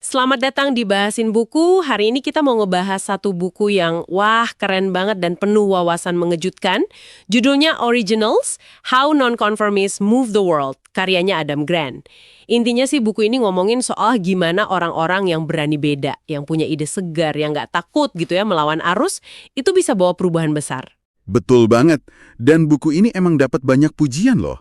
Selamat datang di Bahasin Buku. Hari ini kita mau ngebahas satu buku yang wah keren banget dan penuh wawasan mengejutkan. Judulnya Originals, How Nonconformists Move the World, karyanya Adam Grant. Intinya sih buku ini ngomongin soal gimana orang-orang yang berani beda, yang punya ide segar, yang nggak takut gitu ya melawan arus, itu bisa bawa perubahan besar. Betul banget. Dan buku ini emang dapat banyak pujian loh.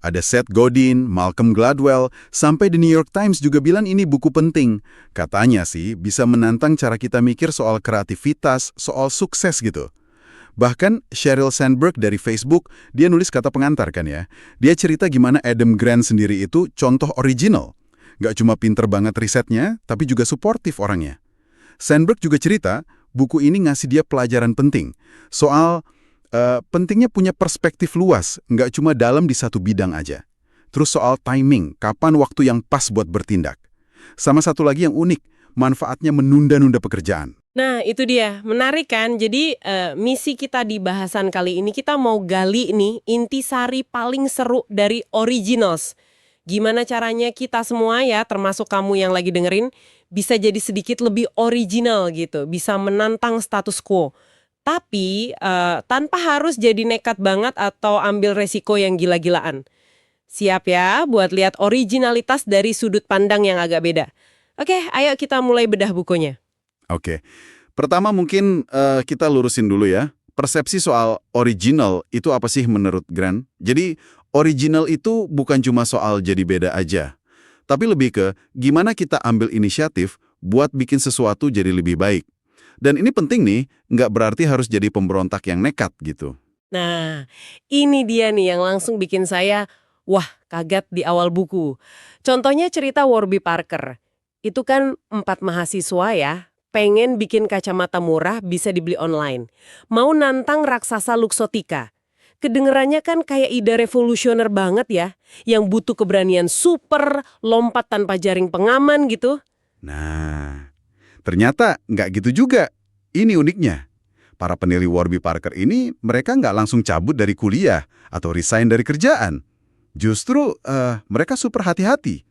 Ada Seth Godin, Malcolm Gladwell, sampai The New York Times juga bilang ini buku penting. Katanya sih bisa menantang cara kita mikir soal kreativitas, soal sukses gitu. Bahkan Sheryl Sandberg dari Facebook, dia nulis kata pengantar kan ya. Dia cerita gimana Adam Grant sendiri itu contoh original. Nggak cuma pinter banget risetnya, tapi juga suportif orangnya. Sandberg juga cerita, buku ini ngasih dia pelajaran penting. Soal pentingnya punya perspektif luas, nggak cuma dalam di satu bidang aja. Terus soal timing, kapan waktu yang pas buat bertindak. Sama satu lagi yang unik, manfaatnya menunda-nunda pekerjaan. Nah, itu dia. Menarik kan? Jadi, misi kita di bahasan kali ini, kita mau gali nih intisari paling seru dari Originals. Gimana caranya kita semua ya, termasuk kamu yang lagi dengerin, bisa jadi sedikit lebih original gitu, bisa menantang status quo. Tapi tanpa harus jadi nekat banget atau ambil resiko yang gila-gilaan. Siap ya buat lihat originalitas dari sudut pandang yang agak beda. Oke, ayo kita mulai bedah bukunya. Oke. Pertama mungkin kita lurusin dulu ya. Persepsi soal original itu apa sih menurut Grant? Jadi original itu bukan cuma soal jadi beda aja. Tapi lebih ke gimana kita ambil inisiatif buat bikin sesuatu jadi lebih baik. Dan ini penting nih, nggak berarti harus jadi pemberontak yang nekat gitu. Nah, ini dia nih yang langsung bikin saya, wah kaget di awal buku. Contohnya cerita Warby Parker. Itu kan 4 mahasiswa ya, pengen bikin kacamata murah bisa dibeli online. Mau nantang raksasa Luxottica. Kedengerannya kan kayak ide revolusioner banget ya, yang butuh keberanian super, lompat tanpa jaring pengaman gitu. Nah, ternyata nggak gitu juga. Ini uniknya. Para peneliti Warby Parker ini, mereka nggak langsung cabut dari kuliah atau resign dari kerjaan. Justru mereka super hati-hati.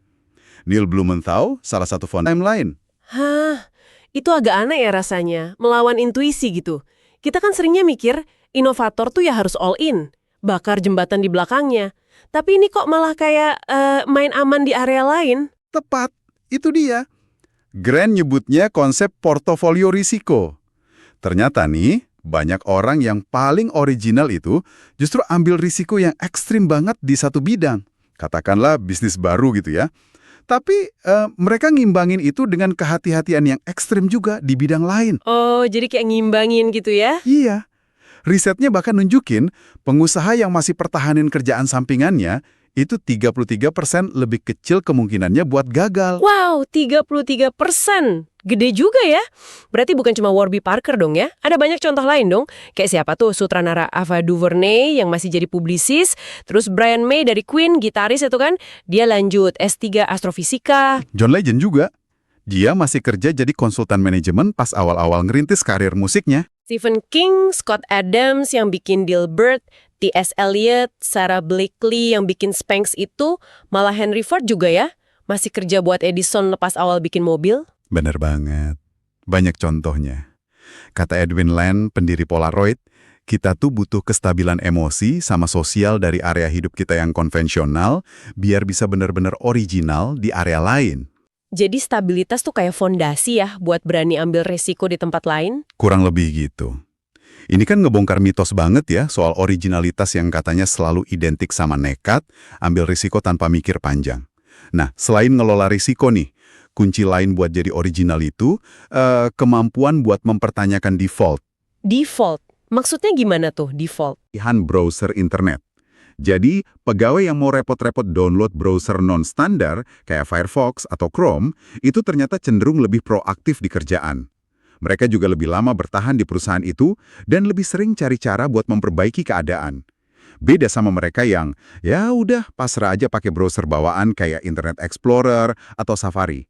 Neil Blumenthal, salah satu founder lain. Hah, itu agak aneh ya rasanya, melawan intuisi gitu. Kita kan seringnya mikir, inovator tuh ya harus all in, bakar jembatan di belakangnya. Tapi ini kok malah kayak main aman di area lain. Tepat, itu dia. Grant nyebutnya konsep portofolio risiko. Ternyata nih, banyak orang yang paling original itu justru ambil risiko yang ekstrim banget di satu bidang. Katakanlah bisnis baru gitu ya. Tapi mereka ngimbangin itu dengan kehati-hatian yang ekstrim juga di bidang lain. Oh, jadi kayak ngimbangin gitu ya? Iya. Risetnya bahkan nunjukin pengusaha yang masih pertahanin kerjaan sampingannya itu 33% lebih kecil kemungkinannya buat gagal. Wow, 33%. Gede juga ya. Berarti bukan cuma Warby Parker dong ya. Ada banyak contoh lain dong. Kayak siapa tuh sutranara Ava DuVernay yang masih jadi publisis. Terus Brian May dari Queen, gitaris itu kan. Dia lanjut S3 astrofisika. John Legend juga. Dia masih kerja jadi konsultan manajemen pas awal-awal ngerintis karir musiknya. Stephen King, Scott Adams yang bikin Dilbert, T.S. Eliot, Sarah Blakely yang bikin Spanx itu, malah Henry Ford juga ya. Masih kerja buat Edison lepas awal bikin mobil. Bener banget. Banyak contohnya. Kata Edwin Land, pendiri Polaroid, kita tuh butuh kestabilan emosi sama sosial dari area hidup kita yang konvensional biar bisa benar-benar original di area lain. Jadi stabilitas tuh kayak fondasi ya buat berani ambil resiko di tempat lain? Kurang lebih gitu. Ini kan ngebongkar mitos banget ya soal originalitas yang katanya selalu identik sama nekat, ambil risiko tanpa mikir panjang. Nah, selain ngelola risiko nih, kunci lain buat jadi original itu kemampuan buat mempertanyakan default. Default? Maksudnya gimana tuh default? Pilihan browser internet. Jadi, pegawai yang mau repot-repot download browser non-standar kayak Firefox atau Chrome, itu ternyata cenderung lebih proaktif di kerjaan. Mereka juga lebih lama bertahan di perusahaan itu dan lebih sering cari cara buat memperbaiki keadaan. Beda sama mereka yang, ya udah pasrah aja pakai browser bawaan kayak Internet Explorer atau Safari.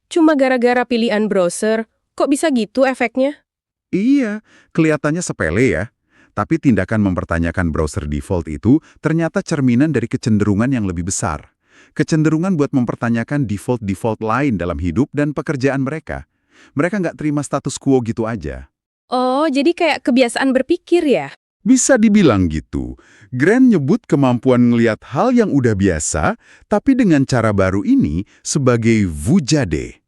Cuma gara-gara pilihan browser, kok bisa gitu efeknya? Iya, kelihatannya sepele ya. Tapi tindakan mempertanyakan browser default itu ternyata cerminan dari kecenderungan yang lebih besar. kecenderungan buat mempertanyakan default-default lain dalam hidup dan pekerjaan mereka. Mereka nggak terima status quo gitu aja. Oh, jadi kayak kebiasaan berpikir ya? Bisa dibilang gitu. Grant nyebut kemampuan ngelihat hal yang udah biasa, tapi dengan cara baru ini sebagai vujade.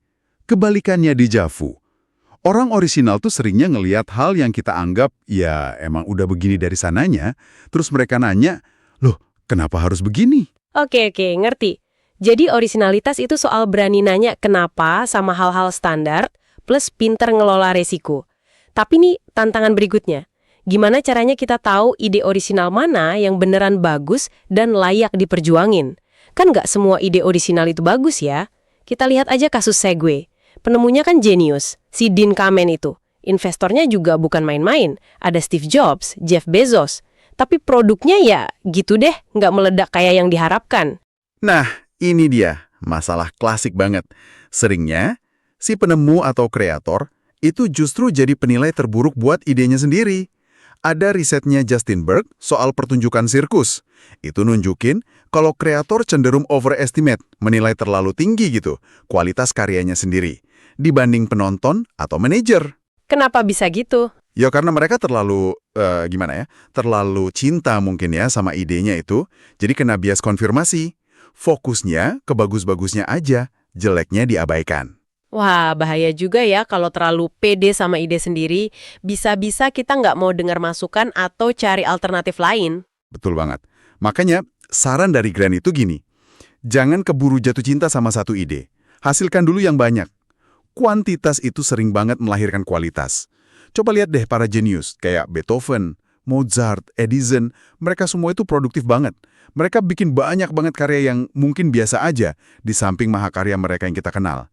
Kebalikannya déjà vu. Orang orisinal tuh seringnya ngelihat hal yang kita anggap, ya emang udah begini dari sananya, terus mereka nanya, loh kenapa harus begini? Oke, ngerti. Jadi orisinalitas itu soal berani nanya kenapa sama hal-hal standar, plus pinter ngelola resiko. Tapi nih, tantangan berikutnya. Gimana caranya kita tahu ide orisinal mana yang beneran bagus dan layak diperjuangin? Kan nggak semua ide orisinal itu bagus ya. Kita lihat aja kasus Segway. Penemunya kan jenius, si Dean Kamen itu. Investornya juga bukan main-main. Ada Steve Jobs, Jeff Bezos. Tapi produknya ya gitu deh, nggak meledak kayak yang diharapkan. Nah, ini dia, masalah klasik banget. Seringnya, si penemu atau kreator itu justru jadi penilai terburuk buat idenya sendiri. Ada risetnya Justin Berg soal pertunjukan sirkus. Itu nunjukin kalau kreator cenderung overestimate, menilai terlalu tinggi gitu, kualitas karyanya sendiri, dibanding penonton atau manajer. Kenapa bisa gitu? Ya karena mereka terlalu, terlalu cinta mungkin ya sama idenya itu, jadi kena bias konfirmasi. Fokusnya ke bagus-bagusnya aja, jeleknya diabaikan. Wah, bahaya juga ya kalau terlalu pede sama ide sendiri. Bisa-bisa kita nggak mau dengar masukan atau cari alternatif lain. Betul banget. Makanya, saran dari Grant itu gini, jangan keburu jatuh cinta sama satu ide. Hasilkan dulu yang banyak. Kuantitas itu sering banget melahirkan kualitas. Coba lihat deh para jenius, kayak Beethoven, Mozart, Edison, mereka semua itu produktif banget. Mereka bikin banyak banget karya yang mungkin biasa aja, di samping mahakarya mereka yang kita kenal.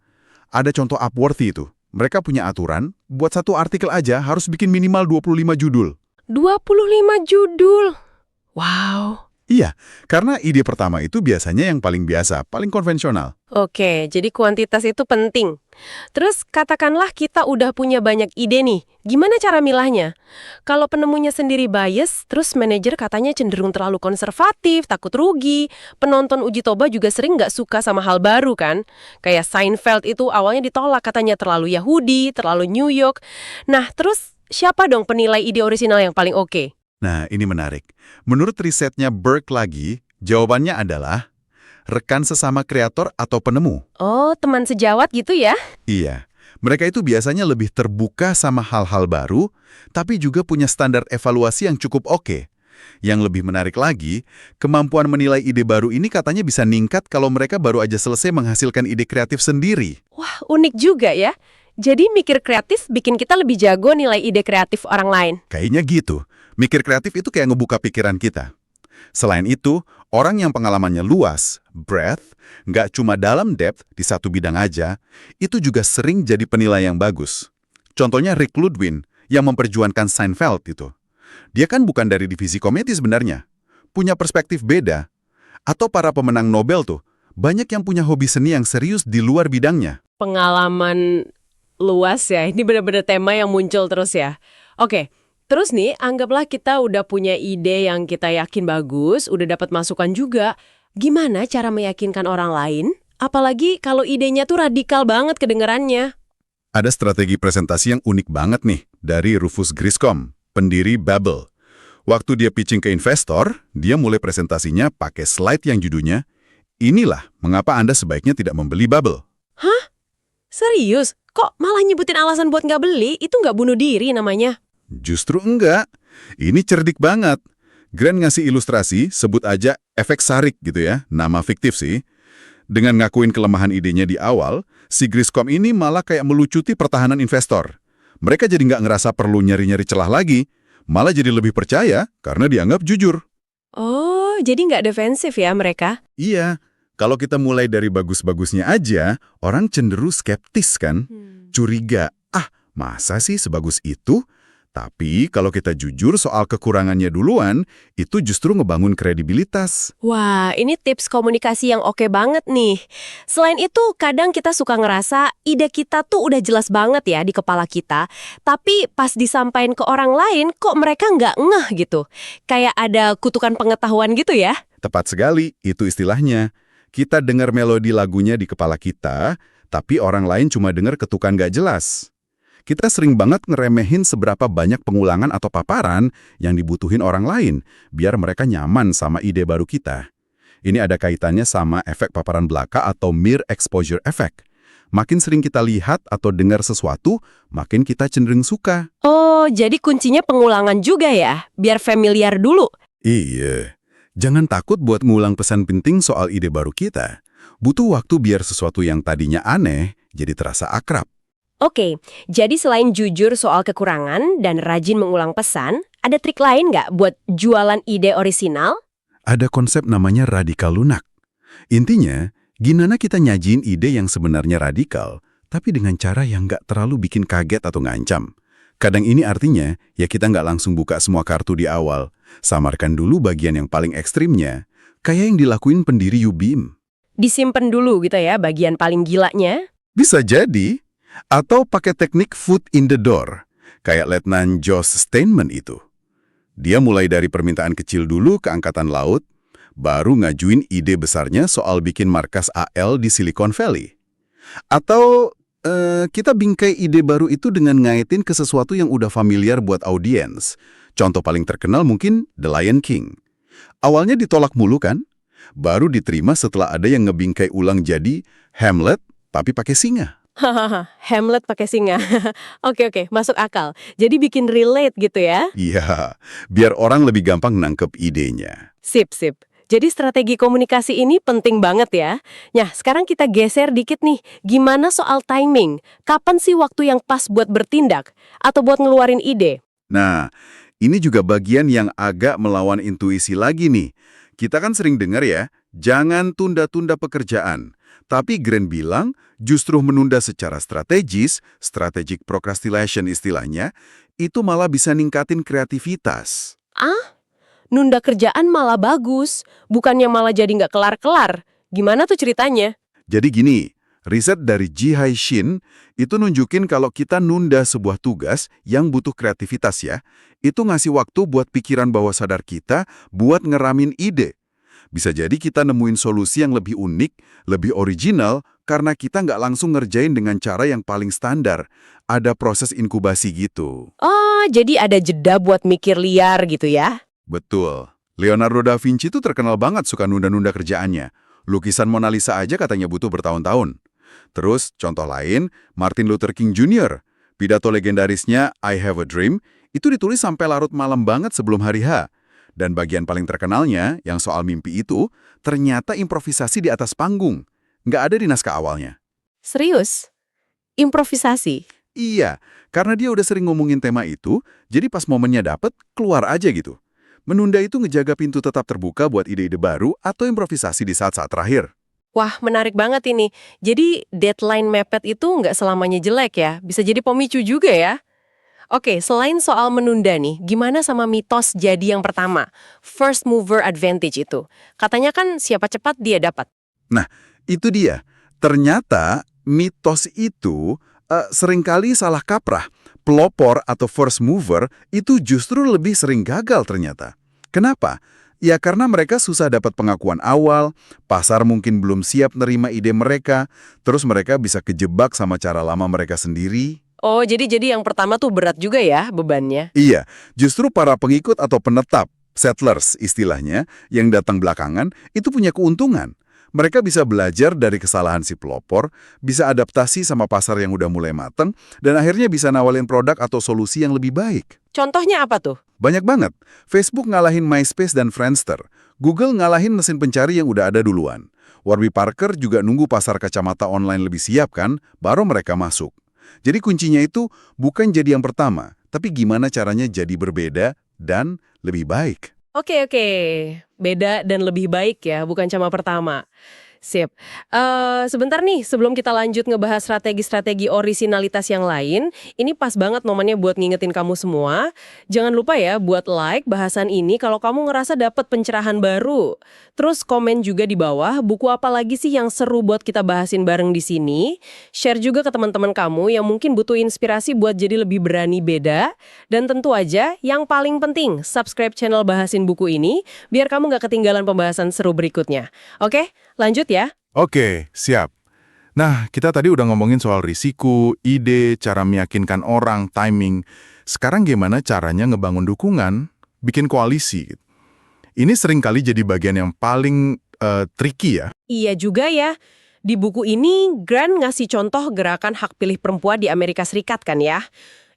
Ada contoh Upworthy itu. Mereka punya aturan, buat satu artikel aja harus bikin minimal 25 judul. 25 judul? Wow. Iya, karena ide pertama itu biasanya yang paling biasa, paling konvensional. Oke, jadi kuantitas itu penting. Terus katakanlah kita udah punya banyak ide nih, gimana cara milahnya? Kalau penemunya sendiri bias, terus manajer katanya cenderung terlalu konservatif, takut rugi, penonton uji coba juga sering nggak suka sama hal baru kan? Kayak Seinfeld itu awalnya ditolak katanya terlalu Yahudi, terlalu New York. Nah, terus siapa dong penilai ide orisinal yang paling oke? Nah, ini menarik. Menurut risetnya Berg lagi, jawabannya adalah rekan sesama kreator atau penemu. Oh, teman sejawat gitu ya? Iya, mereka itu biasanya lebih terbuka sama hal-hal baru, tapi juga punya standar evaluasi yang cukup oke. Yang lebih menarik lagi, kemampuan menilai ide baru ini katanya bisa ningkat kalau mereka baru aja selesai menghasilkan ide kreatif sendiri. Wah, unik juga ya. Jadi mikir kreatif bikin kita lebih jago nilai ide kreatif orang lain. Kayaknya gitu. Mikir kreatif itu kayak ngebuka pikiran kita. Selain itu, orang yang pengalamannya luas, breadth, nggak cuma dalam depth di satu bidang aja, itu juga sering jadi penilai yang bagus. Contohnya Rick Ludwin yang memperjuangkan Seinfeld itu. Dia kan bukan dari divisi komedi sebenarnya. Punya perspektif beda. Atau para pemenang Nobel tuh, banyak yang punya hobi seni yang serius di luar bidangnya. Pengalaman luas ya, ini benar-benar tema yang muncul terus ya. Oke. Terus nih, anggaplah kita udah punya ide yang kita yakin bagus, udah dapat masukan juga. Gimana cara meyakinkan orang lain? Apalagi kalau idenya tuh radikal banget kedengarannya. Ada strategi presentasi yang unik banget nih dari Rufus Griscom, pendiri Babbel. Waktu dia pitching ke investor, dia mulai presentasinya pakai slide yang judulnya, "Inilah mengapa Anda sebaiknya tidak membeli Babbel." Hah? Serius? Kok malah nyebutin alasan buat nggak beli? Itu nggak bunuh diri namanya. Justru enggak. Ini cerdik banget. Grant ngasih ilustrasi, sebut aja efek Sarik gitu ya, nama fiktif sih. Dengan ngakuin kelemahan idenya di awal, si Griscom ini malah kayak melucuti pertahanan investor. Mereka jadi nggak ngerasa perlu nyari-nyari celah lagi, malah jadi lebih percaya karena dianggap jujur. Oh, jadi nggak defensif ya mereka? Iya, kalau kita mulai dari bagus-bagusnya aja, orang cenderung skeptis kan? Curiga, masa sih sebagus itu? Tapi kalau kita jujur soal kekurangannya duluan, itu justru ngebangun kredibilitas. Wah, ini tips komunikasi yang oke banget nih. Selain itu, kadang kita suka ngerasa ide kita tuh udah jelas banget ya di kepala kita, tapi pas disampaikan ke orang lain, kok mereka nggak ngeh gitu. Kayak ada kutukan pengetahuan gitu ya. Tepat sekali, itu istilahnya. Kita dengar melodi lagunya di kepala kita, tapi orang lain cuma dengar ketukan nggak jelas. Kita sering banget ngeremehin seberapa banyak pengulangan atau paparan yang dibutuhin orang lain, biar mereka nyaman sama ide baru kita. Ini ada kaitannya sama efek paparan belaka atau mere exposure effect. Makin sering kita lihat atau dengar sesuatu, makin kita cenderung suka. Oh, jadi kuncinya pengulangan juga ya? Biar familiar dulu. Iya. Jangan takut buat ngulang pesan penting soal ide baru kita. Butuh waktu biar sesuatu yang tadinya aneh jadi terasa akrab. Oke, jadi selain jujur soal kekurangan dan rajin mengulang pesan, ada trik lain nggak buat jualan ide orisinal? Ada konsep namanya radikal lunak. Intinya, gimana kita nyajiin ide yang sebenarnya radikal, tapi dengan cara yang nggak terlalu bikin kaget atau ngancam. Kadang ini artinya, ya kita nggak langsung buka semua kartu di awal. Samarkan dulu bagian yang paling ekstrimnya, kayak yang dilakuin pendiri UBIM. Disimpan dulu gitu ya, bagian paling gilanya. Bisa jadi, atau pakai teknik foot in the door, kayak Letnan Josh Steinman itu. Dia mulai dari permintaan kecil dulu ke Angkatan Laut, baru ngajuin ide besarnya soal bikin markas AL di Silicon Valley. Atau kita bingkai ide baru itu dengan ngaitin ke sesuatu yang udah familiar buat audiens. Contoh paling terkenal mungkin The Lion King. Awalnya ditolak mulu kan? Baru diterima setelah ada yang ngebingkai ulang jadi Hamlet tapi pakai singa. Hahaha, Hamlet pakai singa. Oke, masuk akal. Jadi bikin relate gitu ya? Iya, biar orang lebih gampang nangkep idenya. Sip. Jadi strategi komunikasi ini penting banget ya. Nah, sekarang kita geser dikit nih. Gimana soal timing? Kapan sih waktu yang pas buat bertindak? Atau buat ngeluarin ide? Nah, ini juga bagian yang agak melawan intuisi lagi nih. Kita kan sering dengar ya, jangan tunda-tunda pekerjaan. Tapi Grant bilang, justru menunda secara strategis, strategic procrastination istilahnya, itu malah bisa ningkatin kreativitas. Nunda kerjaan malah bagus. Bukannya malah jadi nggak kelar-kelar. Gimana tuh ceritanya? Jadi gini, riset dari Jihai Shin itu nunjukin kalau kita nunda sebuah tugas yang butuh kreativitas ya, itu ngasih waktu buat pikiran bawah sadar kita buat ngeramin ide. Bisa jadi kita nemuin solusi yang lebih unik, lebih original, karena kita nggak langsung ngerjain dengan cara yang paling standar. Ada proses inkubasi gitu. Oh, jadi ada jeda buat mikir liar gitu ya? Betul. Leonardo da Vinci itu terkenal banget suka nunda-nunda kerjaannya. Lukisan Mona Lisa aja katanya butuh bertahun-tahun. Terus, contoh lain, Martin Luther King Jr. Pidato legendarisnya I Have a Dream itu ditulis sampai larut malam banget sebelum hari H. Dan bagian paling terkenalnya, yang soal mimpi itu, ternyata improvisasi di atas panggung. Nggak ada di naskah awalnya. Serius? Improvisasi? Iya, karena dia udah sering ngomongin tema itu, jadi pas momennya dapet, keluar aja gitu. Menunda itu ngejaga pintu tetap terbuka buat ide-ide baru atau improvisasi di saat-saat terakhir. Wah, menarik banget ini. Jadi deadline mepet itu nggak selamanya jelek ya? Bisa jadi pemicu juga ya? Oke, selain soal menunda nih, gimana sama mitos jadi yang pertama? First mover advantage itu. Katanya kan siapa cepat dia dapat. Nah, itu dia. Ternyata mitos itu seringkali salah kaprah. Pelopor atau first mover itu justru lebih sering gagal ternyata. Kenapa? Ya karena mereka susah dapat pengakuan awal, pasar mungkin belum siap nerima ide mereka, terus mereka bisa kejebak sama cara lama mereka sendiri. Oh, jadi yang pertama tuh berat juga ya bebannya? Iya, justru para pengikut atau penetap, settlers istilahnya, yang datang belakangan, itu punya keuntungan. Mereka bisa belajar dari kesalahan si pelopor, bisa adaptasi sama pasar yang udah mulai mateng, dan akhirnya bisa nawalin produk atau solusi yang lebih baik. Contohnya apa tuh? Banyak banget. Facebook ngalahin MySpace dan Friendster. Google ngalahin mesin pencari yang udah ada duluan. Warby Parker juga nunggu pasar kacamata online lebih siap kan, baru mereka masuk. Jadi kuncinya itu bukan jadi yang pertama, tapi gimana caranya jadi berbeda dan lebih baik. Oke. Beda dan lebih baik ya, bukan cuma pertama. Sip. Sebentar nih, sebelum kita lanjut ngebahas strategi-strategi orisinalitas yang lain, ini pas banget momennya buat ngingetin kamu semua. Jangan lupa ya buat like bahasan ini kalau kamu ngerasa dapat pencerahan baru. Terus komen juga di bawah, buku apa lagi sih yang seru buat kita bahasin bareng di sini. Share juga ke teman-teman kamu yang mungkin butuh inspirasi buat jadi lebih berani beda. Dan tentu aja, yang paling penting, subscribe channel Bahasin Buku ini, biar kamu nggak ketinggalan pembahasan seru berikutnya. Oke, lanjut lanjut ya. Oke, siap. Nah, kita tadi udah ngomongin soal risiko, ide, cara meyakinkan orang, timing. Sekarang gimana caranya ngebangun dukungan, bikin koalisi? Ini seringkali jadi bagian yang paling tricky ya. Iya juga ya. Di buku ini, Grant ngasih contoh gerakan hak pilih perempuan di Amerika Serikat kan ya.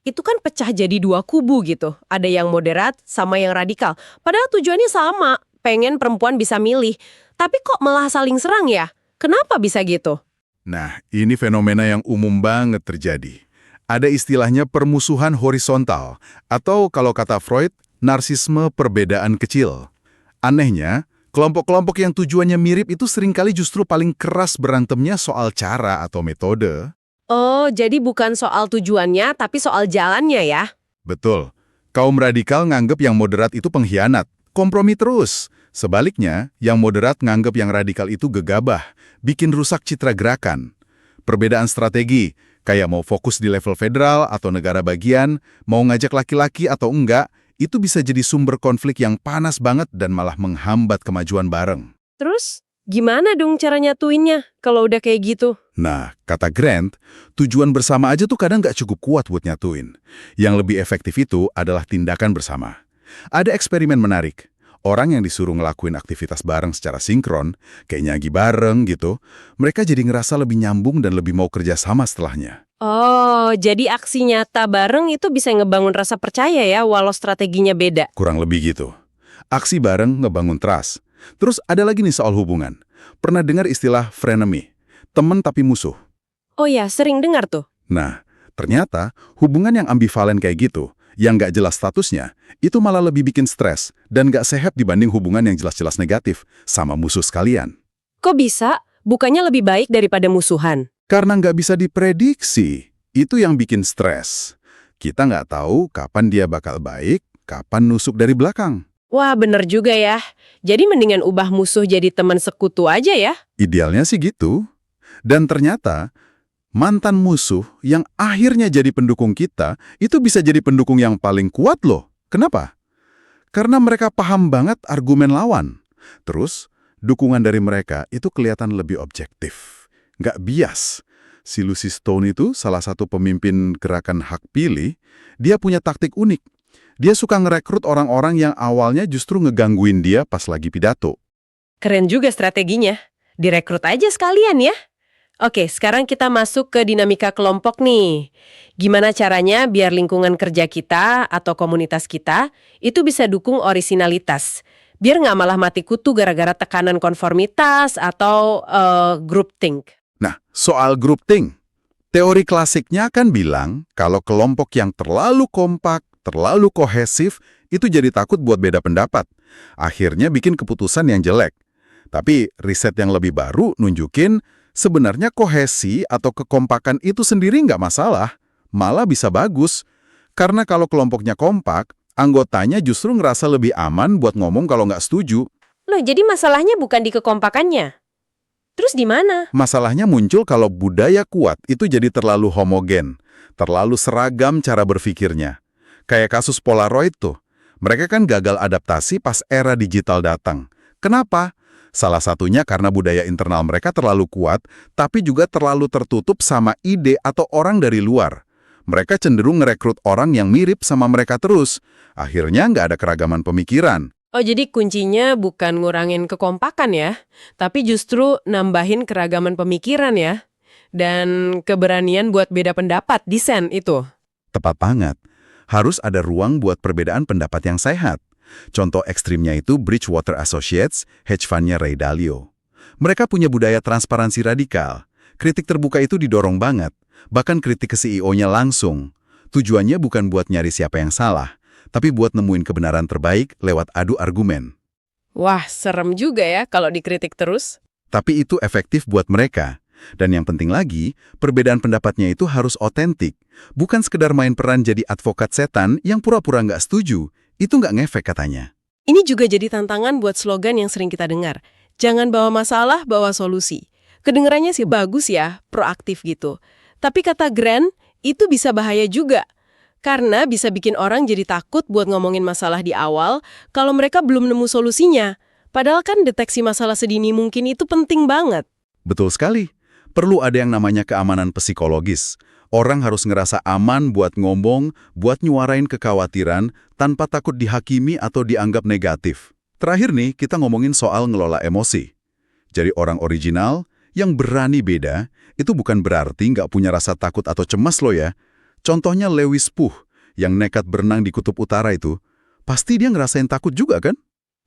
Itu kan pecah jadi dua kubu gitu. Ada yang moderat sama yang radikal. Padahal tujuannya sama, pengen perempuan bisa milih. Tapi kok malah saling serang ya? Kenapa bisa gitu? Nah, ini fenomena yang umum banget terjadi. Ada istilahnya permusuhan horizontal, atau kalau kata Freud, narsisme perbedaan kecil. Anehnya, kelompok-kelompok yang tujuannya mirip itu seringkali justru paling keras berantemnya soal cara atau metode. Oh, jadi bukan soal tujuannya, tapi soal jalannya ya? Betul. Kaum radikal nganggep yang moderat itu pengkhianat, kompromi terus. Sebaliknya, yang moderat nganggep yang radikal itu gegabah, bikin rusak citra gerakan. Perbedaan strategi, kayak mau fokus di level federal atau negara bagian, mau ngajak laki-laki atau enggak, itu bisa jadi sumber konflik yang panas banget dan malah menghambat kemajuan bareng. Terus, gimana dong cara nyatuinnya kalau udah kayak gitu? Nah, kata Grant, tujuan bersama aja tuh kadang nggak cukup kuat buat nyatuin. Yang lebih efektif itu adalah tindakan bersama. Ada eksperimen menarik. Orang yang disuruh ngelakuin aktivitas bareng secara sinkron, kayak nyanyi bareng gitu, mereka jadi ngerasa lebih nyambung dan lebih mau kerja sama setelahnya. Oh, jadi aksi nyata bareng itu bisa ngebangun rasa percaya ya, walau strateginya beda. Kurang lebih gitu. Aksi bareng ngebangun trust. Terus ada lagi nih soal hubungan. Pernah dengar istilah frenemy? Temen tapi musuh. Oh ya, sering dengar tuh. Nah, ternyata hubungan yang ambivalen kayak gitu, yang nggak jelas statusnya, itu malah lebih bikin stres dan nggak sehat dibanding hubungan yang jelas-jelas negatif sama musuh sekalian. Kok bisa? Bukannya lebih baik daripada musuhan? Karena nggak bisa diprediksi, itu yang bikin stres. Kita nggak tahu kapan dia bakal baik, kapan nusuk dari belakang. Wah, bener juga ya. Jadi mendingan ubah musuh jadi teman sekutu aja ya? Idealnya sih gitu. Dan ternyata, mantan musuh yang akhirnya jadi pendukung kita, itu bisa jadi pendukung yang paling kuat loh. Kenapa? Karena mereka paham banget argumen lawan. Terus, dukungan dari mereka itu kelihatan lebih objektif. Nggak bias. Si Lucy Stone itu salah satu pemimpin gerakan hak pilih, dia punya taktik unik. Dia suka ngerekrut orang-orang yang awalnya justru ngegangguin dia pas lagi pidato. Keren juga strateginya. Direkrut aja sekalian ya. Oke, sekarang kita masuk ke dinamika kelompok nih. Gimana caranya biar lingkungan kerja kita atau komunitas kita itu bisa dukung orisinalitas? Biar nggak malah mati kutu gara-gara tekanan konformitas atau groupthink. Nah, soal groupthink. Teori klasiknya kan bilang kalau kelompok yang terlalu kompak, terlalu kohesif, itu jadi takut buat beda pendapat. Akhirnya bikin keputusan yang jelek. Tapi riset yang lebih baru nunjukin sebenarnya kohesi atau kekompakan itu sendiri nggak masalah, malah bisa bagus. Karena kalau kelompoknya kompak, anggotanya justru ngerasa lebih aman buat ngomong kalau nggak setuju. Loh, jadi masalahnya bukan di kekompakannya. Terus di mana? Masalahnya muncul kalau budaya kuat itu jadi terlalu homogen, terlalu seragam cara berpikirnya. Kayak kasus Polaroid tuh. Mereka kan gagal adaptasi pas era digital datang. Kenapa? Salah satunya karena budaya internal mereka terlalu kuat, tapi juga terlalu tertutup sama ide atau orang dari luar. Mereka cenderung ngerekrut orang yang mirip sama mereka terus. Akhirnya nggak ada keragaman pemikiran. Oh, jadi kuncinya bukan ngurangin kekompakan ya, tapi justru nambahin keragaman pemikiran ya. Dan keberanian buat beda pendapat, disen itu. Tepat banget. Harus ada ruang buat perbedaan pendapat yang sehat. Contoh ekstrimnya itu Bridgewater Associates, hedge fund-nya Ray Dalio. Mereka punya budaya transparansi radikal. Kritik terbuka itu didorong banget. Bahkan kritik ke CEO-nya langsung. Tujuannya bukan buat nyari siapa yang salah, tapi buat nemuin kebenaran terbaik lewat adu argumen. Wah, serem juga ya kalau dikritik terus. Tapi itu efektif buat mereka. Dan yang penting lagi, perbedaan pendapatnya itu harus otentik. Bukan sekedar main peran jadi advokat setan yang pura-pura nggak setuju. Itu nggak ngefek katanya. Ini juga jadi tantangan buat slogan yang sering kita dengar. Jangan bawa masalah, bawa solusi. Kedengarannya sih bagus ya, proaktif gitu. Tapi kata Grant, itu bisa bahaya juga. Karena bisa bikin orang jadi takut buat ngomongin masalah di awal kalau mereka belum nemu solusinya. Padahal kan deteksi masalah sedini mungkin itu penting banget. Betul sekali. Perlu ada yang namanya keamanan psikologis. Orang harus ngerasa aman buat ngomong, buat nyuarain kekhawatiran, tanpa takut dihakimi atau dianggap negatif. Terakhir nih, kita ngomongin soal ngelola emosi. Jadi orang original yang berani beda, itu bukan berarti nggak punya rasa takut atau cemas loh ya. Contohnya Lewis Puh, yang nekat berenang di Kutub Utara itu. Pasti dia ngerasain takut juga kan?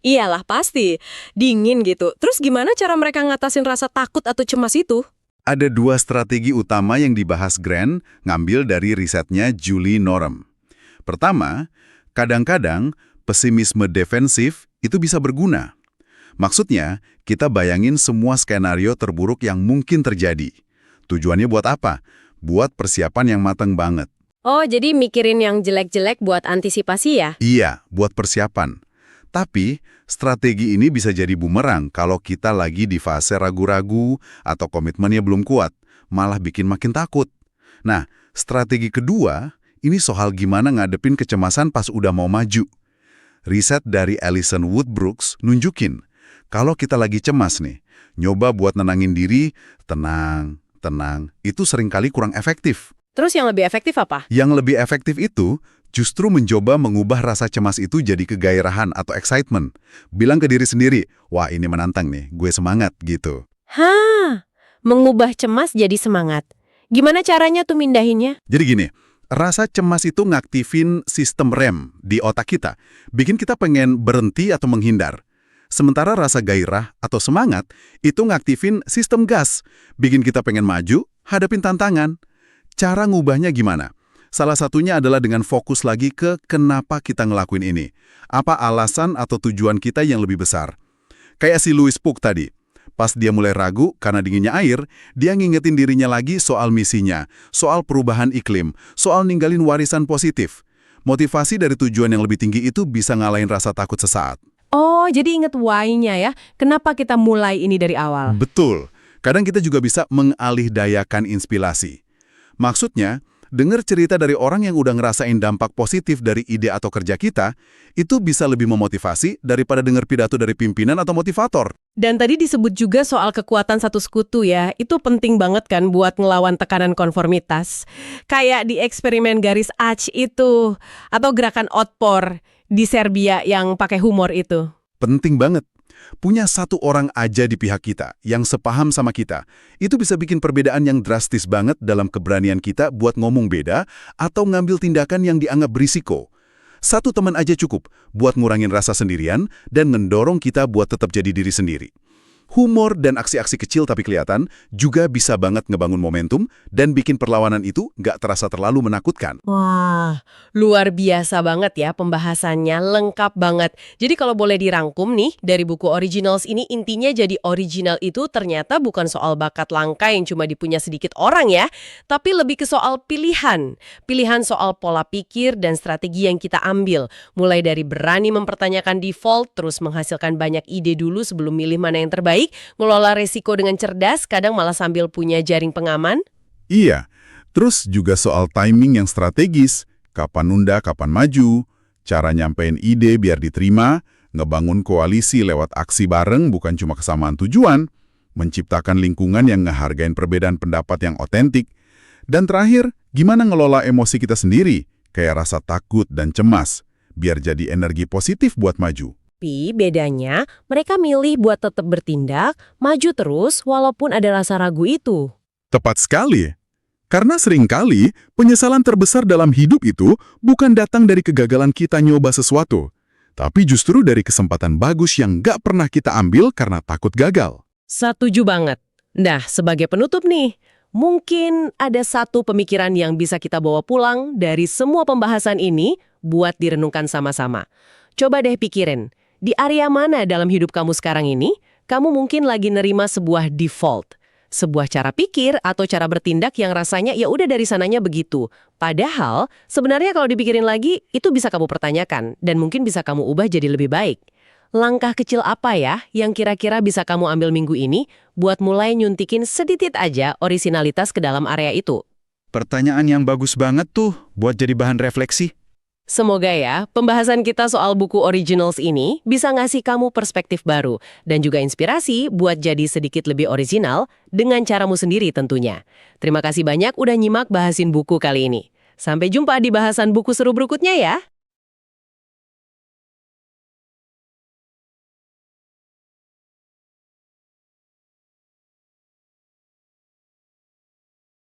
Iyalah pasti, dingin gitu. Terus gimana cara mereka ngatasin rasa takut atau cemas itu? Ada 2 strategi utama yang dibahas Grant, ngambil dari risetnya Julie Norem. Pertama, kadang-kadang pesimisme defensif itu bisa berguna. Maksudnya, kita bayangin semua skenario terburuk yang mungkin terjadi. Tujuannya buat apa? Buat persiapan yang matang banget. Oh, jadi mikirin yang jelek-jelek buat antisipasi ya? Iya, buat persiapan. Tapi, strategi ini bisa jadi bumerang kalau kita lagi di fase ragu-ragu atau komitmennya belum kuat, malah bikin makin takut. Nah, strategi kedua, ini soal gimana ngadepin kecemasan pas udah mau maju. Riset dari Alison Woodbrooks nunjukin, kalau kita lagi cemas nih, nyoba buat nenangin diri, tenang, itu seringkali kurang efektif. Terus yang lebih efektif apa? Yang lebih efektif itu justru mencoba mengubah rasa cemas itu jadi kegairahan atau excitement. Bilang ke diri sendiri, wah ini menantang nih, gue semangat gitu. Hah, mengubah cemas jadi semangat. Gimana caranya tuh mindahinnya? Jadi gini, rasa cemas itu ngaktifin sistem rem di otak kita, bikin kita pengen berhenti atau menghindar. Sementara rasa gairah atau semangat itu ngaktifin sistem gas, bikin kita pengen maju, hadapin tantangan. Cara ngubahnya gimana? Salah satunya adalah dengan fokus lagi ke kenapa kita ngelakuin ini. Apa alasan atau tujuan kita yang lebih besar? Kayak si Lewis Puh tadi. Pas dia mulai ragu karena dinginnya air, dia ngingetin dirinya lagi soal misinya, soal perubahan iklim, soal ninggalin warisan positif. Motivasi dari tujuan yang lebih tinggi itu bisa ngalahin rasa takut sesaat. Oh, jadi inget why-nya ya. Kenapa kita mulai ini dari awal? Betul. Kadang kita juga bisa mengalihdayakan inspirasi. Maksudnya, dengar cerita dari orang yang udah ngerasain dampak positif dari ide atau kerja kita, itu bisa lebih memotivasi daripada dengar pidato dari pimpinan atau motivator. Dan tadi disebut juga soal kekuatan satu sekutu ya. Itu penting banget kan buat ngelawan tekanan konformitas. Kayak di eksperimen garis Arch itu. Atau gerakan Otpor di Serbia yang pakai humor itu. Penting banget. Punya satu orang aja di pihak kita yang sepaham sama kita, itu bisa bikin perbedaan yang drastis banget dalam keberanian kita buat ngomong beda atau ngambil tindakan yang dianggap berisiko. Satu teman aja cukup buat ngurangin rasa sendirian dan mendorong kita buat tetap jadi diri sendiri. Humor dan aksi-aksi kecil tapi kelihatan juga bisa banget ngebangun momentum dan bikin perlawanan itu nggak terasa terlalu menakutkan. Wah, luar biasa banget ya pembahasannya, lengkap banget. Jadi kalau boleh dirangkum nih, dari buku Originals ini intinya jadi original itu ternyata bukan soal bakat langka yang cuma dipunya sedikit orang ya, tapi lebih ke soal pilihan. Pilihan soal pola pikir dan strategi yang kita ambil. Mulai dari berani mempertanyakan default, terus menghasilkan banyak ide dulu sebelum milih mana yang terbaik, ngelola resiko dengan cerdas, kadang malah sambil punya jaring pengaman. Iya, terus juga soal timing yang strategis, kapan nunda, kapan maju, cara nyampein ide biar diterima, ngebangun koalisi lewat aksi bareng bukan cuma kesamaan tujuan, menciptakan lingkungan yang ngehargain perbedaan pendapat yang otentik, dan terakhir, gimana ngelola emosi kita sendiri, kayak rasa takut dan cemas, biar jadi energi positif buat maju. Tapi bedanya, mereka milih buat tetap bertindak, maju terus walaupun ada rasa ragu itu. Tepat sekali. Karena seringkali penyesalan terbesar dalam hidup itu bukan datang dari kegagalan kita nyoba sesuatu, tapi justru dari kesempatan bagus yang nggak pernah kita ambil karena takut gagal. Setuju banget. Nah, sebagai penutup nih, mungkin ada satu pemikiran yang bisa kita bawa pulang dari semua pembahasan ini buat direnungkan sama-sama. Coba deh pikirin, di area mana dalam hidup kamu sekarang ini, kamu mungkin lagi nerima sebuah default. Sebuah cara pikir atau cara bertindak yang rasanya ya udah dari sananya begitu. Padahal, sebenarnya kalau dipikirin lagi, itu bisa kamu pertanyakan dan mungkin bisa kamu ubah jadi lebih baik. Langkah kecil apa ya yang kira-kira bisa kamu ambil minggu ini buat mulai nyuntikin sedikit aja orisinalitas ke dalam area itu? Pertanyaan yang bagus banget tuh buat jadi bahan refleksi. Semoga ya, pembahasan kita soal buku originals ini bisa ngasih kamu perspektif baru dan juga inspirasi buat jadi sedikit lebih original dengan caramu sendiri tentunya. Terima kasih banyak udah nyimak bahasin buku kali ini. Sampai jumpa di bahasan buku seru berikutnya ya.